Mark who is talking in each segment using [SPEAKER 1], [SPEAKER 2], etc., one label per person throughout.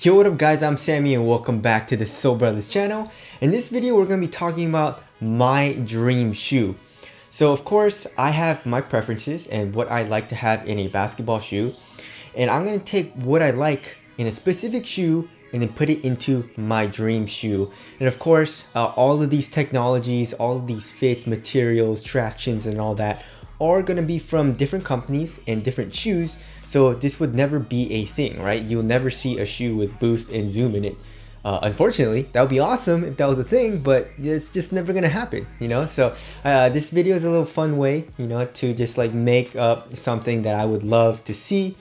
[SPEAKER 1] Yo, what up guys, I'm Sammy and welcome back to the Soul Brothers channel. In this video, we're going to be talking about my dream shoe. So of course, I have my preferences and what I like to have in a basketball shoe. And I'm going to take what I like in a specific shoe and then put it into my dream shoe. And of course, all of these technologies, all of these fits, materials, tractions, and all that are going to be from different companies and different shoes. So this would never be a thing, right? You'll never see a shoe with boost and zoom in it. Unfortunately, that would be awesome if that was a thing, but it's just never gonna happen, you know? So this video is a little fun way, you know, to just like make up something that I would love to see,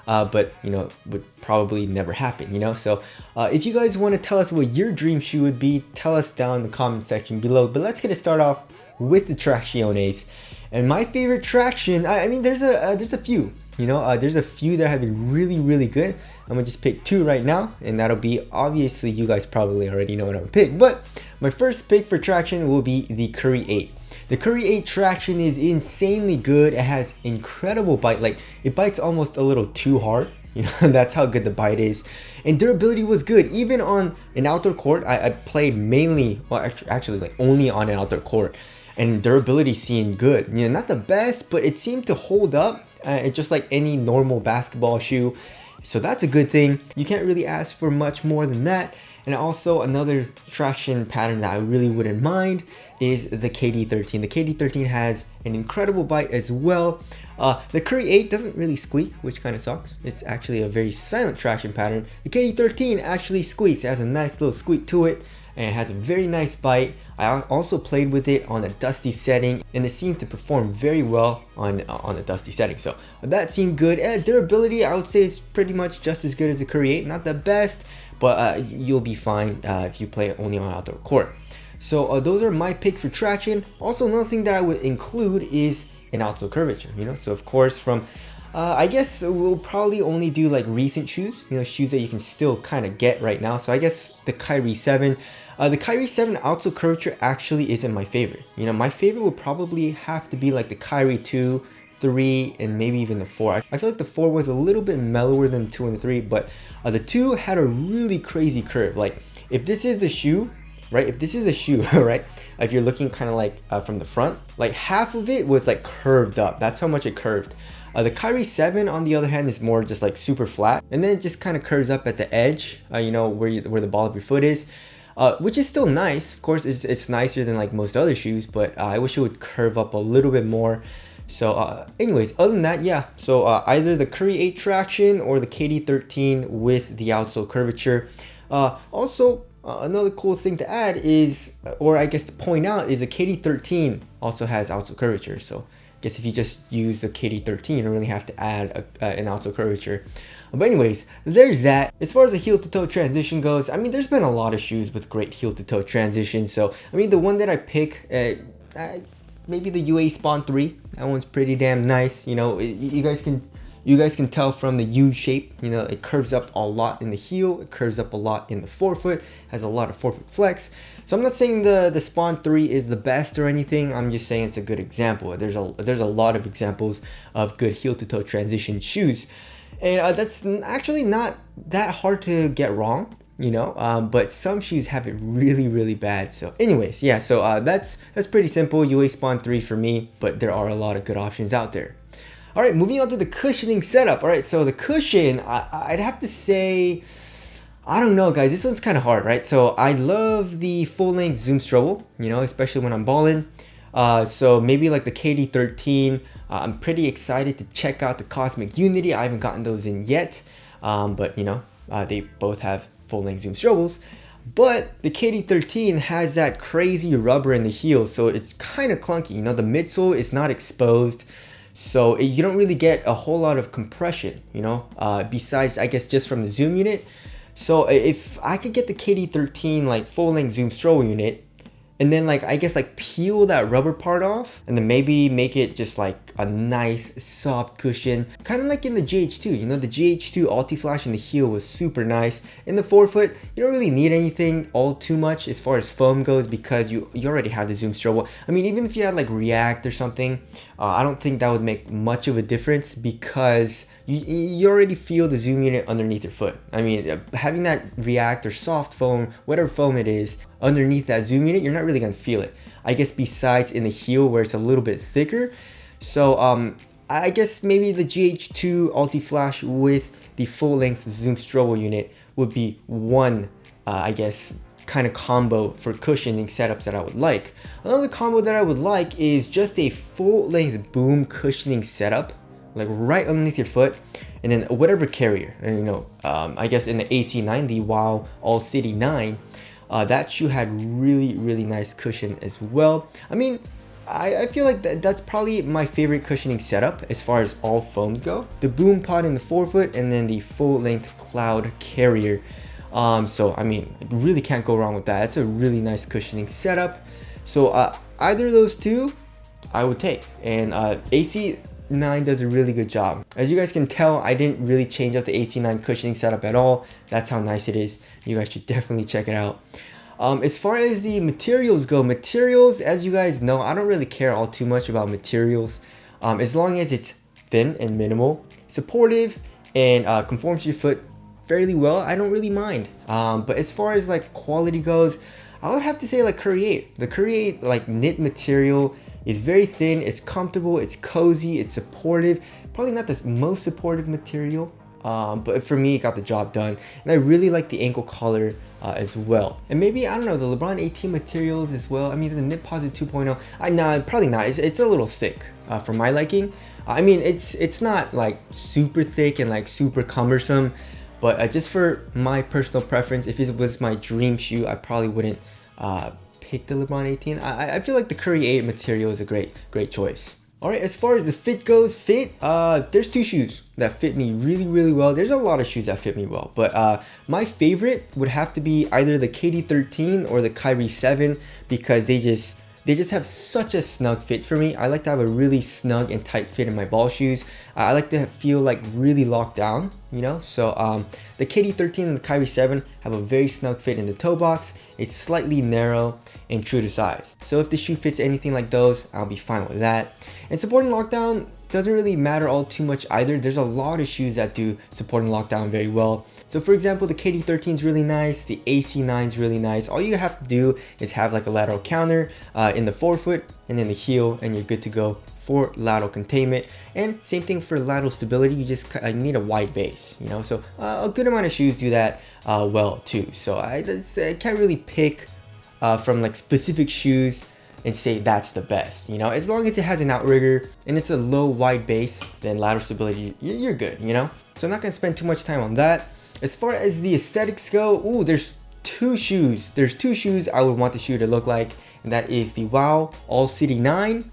[SPEAKER 1] but you know, would probably never happen, you know? So if you guys want to tell us what your dream shoe would be, tell us down in the comment section below. But let's get it started off with the Tracciones. And my favorite traction, I mean, there's a few. You know, there's a few that have been really good. I'm gonna just pick two right now, and that'll be, obviously you guys probably already know what I'm gonna pick, but my first pick for traction will be the Curry 8. The Curry 8 traction is insanely good. It has incredible bite, like it bites almost a little too hard. You know, that's how good the bite is. And durability was good. Even on an outdoor court, I played mainly, well actually like only on an outdoor court, and durability seemed good. You know, not the best, but it seemed to hold up. Just like any normal basketball shoe. So that's a good thing. You can't really ask for much more than that. And also another traction pattern that I really wouldn't mind is the KD13. The KD13 has an incredible bite as well. The Curry 8 doesn't really squeak, which kind of sucks. It's actually a very silent traction pattern. The KD13 actually squeaks. It has a nice little squeak to it, and it has a very nice bite. I also played with it on a dusty setting, and it seemed to perform very well on a dusty setting. So that seemed good. Durability, I would say, is pretty much just as good as the Curry 8. Not the best, but you'll be fine if you play it only on outdoor court. So those are my picks for traction. Also, another thing that I would include is an outsole curvature. You know, so of course from I guess we'll probably only do like recent shoes, you know, shoes that you can still kind of get right now. So I guess the Kyrie 7. The Kyrie 7 outsole curvature actually isn't my favorite. You know, my favorite would probably have to be like the Kyrie 2, 3, and maybe even the 4. I feel like the 4 was a little bit mellower than the 2 and the 3, but the 2 had a really crazy curve. Like if this is the shoe, right? If this is a shoe, right? If you're looking kind of like from the front, like half of it was like curved up. That's how much it curved. The Kyrie 7 on the other hand is more just like super flat, and then it just kind of curves up at the edge, you know, where the ball of your foot is, which is still nice. Of course, it's nicer than like most other shoes, but I wish it would curve up a little bit more. So anyways, other than that, yeah, so either the Curry 8 traction or the KD13 with the outsole curvature. Also, another cool thing to add is, or I guess to point out, is the KD13 also has outsole curvature. So I guess if you just use the KD13, you don't really have to add an outsole curvature. But anyways, there's that. As far as the heel to toe transition goes, I mean, there's been a lot of shoes with great heel to toe transition. So I mean, the one that I pick, maybe the UA Spawn 3. That one's pretty damn nice. You know, you guys can tell from the U shape, you know, it curves up a lot in the heel, it curves up a lot in the forefoot, has a lot of forefoot flex. So I'm not saying the Spawn 3 is the best or anything, I'm just saying it's a good example. There's a lot of examples of good heel to toe transition shoes. And that's actually not that hard to get wrong, you know, but some shoes have it really bad. So anyways, yeah, so that's pretty simple. UA Spawn 3 for me, but there are a lot of good options out there. All right, moving on to the cushioning setup. All right, so the cushion, I'd have to say, I don't know, guys. This one's kind of hard, right? So I love the full-length Zoom Strobel, you know, especially when I'm balling. So maybe like the KD13. I'm pretty excited to check out the Cosmic Unity. I haven't gotten those in yet, but you know, they both have full-length Zoom Strobels. But the KD13 has that crazy rubber in the heel, so it's kind of clunky. You know, the midsole is not exposed. So you don't really get a whole lot of compression, you know, besides, I guess, just from the Zoom unit. So if I could get the KD13 like full-length Zoom Strobel unit, and then like I guess like peel that rubber part off, and then maybe make it just like a nice soft cushion, kind of like in the GH2. You know, the GH2 Ulti-Flash in the heel was super nice. In the forefoot, you don't really need anything all too much as far as foam goes, because you already have the zoom strobo. I mean, even if you had like React or something, I don't think that would make much of a difference, because you already feel the zoom unit underneath your foot. I mean, having that React or soft foam, whatever foam it is, underneath that zoom unit, you're not really gonna feel it. I guess besides in the heel where it's a little bit thicker. So I guess maybe the GH2 Ulti-Flash with the full length zoom strobo unit would be one, I guess, kind of combo for cushioning setups that I would like. Another combo that I would like is just a full length boom cushioning setup, like right underneath your foot, and then whatever carrier. And, you know, I guess in the AC9, the Wow All City 9, that shoe had really nice cushion as well. I mean, I feel like that's probably my favorite cushioning setup as far as all foams go. The boom pod in the forefoot, and then the full length cloud carrier. So I mean, really can't go wrong with that. It's a really nice cushioning setup. So either of those two I would take, and AC9 does a really good job. As you guys can tell, I didn't really change up the AC9 cushioning setup at all. That's how nice it is. You guys should definitely check it out. As far as the materials go, as you guys know, I don't really care all too much about materials. As long as it's thin and minimal, supportive, and conforms to your foot fairly well, I don't really mind. But as far as like quality goes, I would have to say like Curry 8. The Curry 8 like knit material is very thin, it's comfortable, it's cozy, it's supportive. Probably not the most supportive material, but for me it got the job done. And I really like the ankle collar as well. And maybe, I don't know, the LeBron 18 materials as well. I mean, the Knit Posit 2.0, nah, probably not. It's a little thick for my liking. I mean, it's not like super thick and like super cumbersome, but just for my personal preference, if it was my dream shoe, I probably wouldn't pick the LeBron 18. I feel like the Curry 8 material is a great choice. Alright, as far as the fit goes, there's two shoes that fit me really well. There's a lot of shoes that fit me well, but my favorite would have to be either the KD13 or the Kyrie 7, because they just have such a snug fit for me. I like to have a really snug and tight fit in my ball shoes. I like to feel like really locked down, you know? So the KD13 and the Kyrie 7 have a very snug fit in the toe box. It's slightly narrow and true to size. So if the shoe fits anything like those, I'll be fine with that. And support and lockdown doesn't really matter all too much either. There's a lot of shoes that do support and lockdown very well. So for example, the KD13 is really nice, the AC9 is really nice. All you have to do is have like a lateral counter in the forefoot and in the heel, and you're good to go for lateral containment. And same thing for lateral stability, you just need a wide base, you know? So a good amount of shoes do that well too. So I can't really pick from like specific shoes and say that's the best, you know? As long as it has an outrigger and it's a low wide base, then lateral stability, you're good, you know? So I'm not gonna spend too much time on that. As far as the aesthetics go, there's two shoes I would want the shoe to look like, and that is the Wow All City 9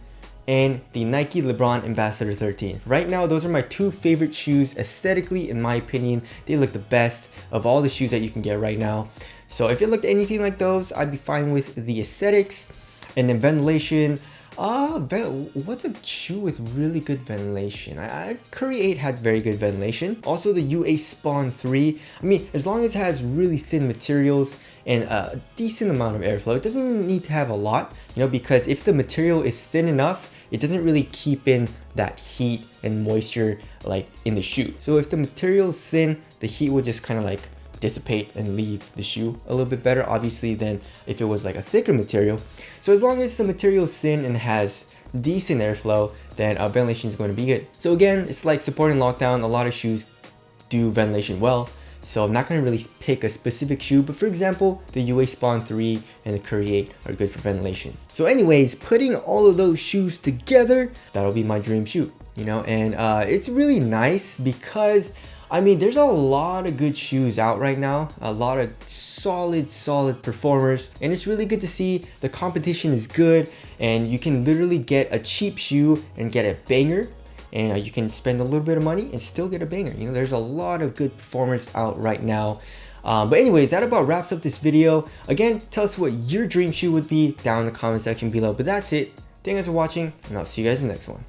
[SPEAKER 1] and the Nike LeBron Ambassador 13. Right now, those are my two favorite shoes aesthetically. In my opinion, they look the best of all the shoes that you can get right now. So if it looked anything like those, I'd be fine with the aesthetics. And then ventilation, what's a shoe with really good ventilation? Curry 8 had very good ventilation. Also the UA Spawn 3, I mean, as long as it has really thin materials and a decent amount of airflow, it doesn't even need to have a lot, you know, because if the material is thin enough, it doesn't really keep in that heat and moisture like in the shoe. So if the material is thin, the heat will just kind of like dissipate and leave the shoe a little bit better, obviously, than if it was like a thicker material. So as long as the material is thin and has decent airflow, then ventilation is going to be good. So again, it's like support and lockdown. A lot of shoes do ventilation well, so I'm not going to really pick a specific shoe, but for example, the UA Spawn 3 and the Curry 8 are good for ventilation. So anyways, putting all of those shoes together, that'll be my dream shoe, you know? And it's really nice because I mean, there's a lot of good shoes out right now, a lot of solid performers, and it's really good to see the competition is good, and you can literally get a cheap shoe and get a banger, and you can spend a little bit of money and still get a banger. You know, there's a lot of good performers out right now. But anyways, that about wraps up this video. Again, tell us what your dream shoe would be down in the comment section below. But that's it. Thank you guys for watching, and I'll see you guys in the next one.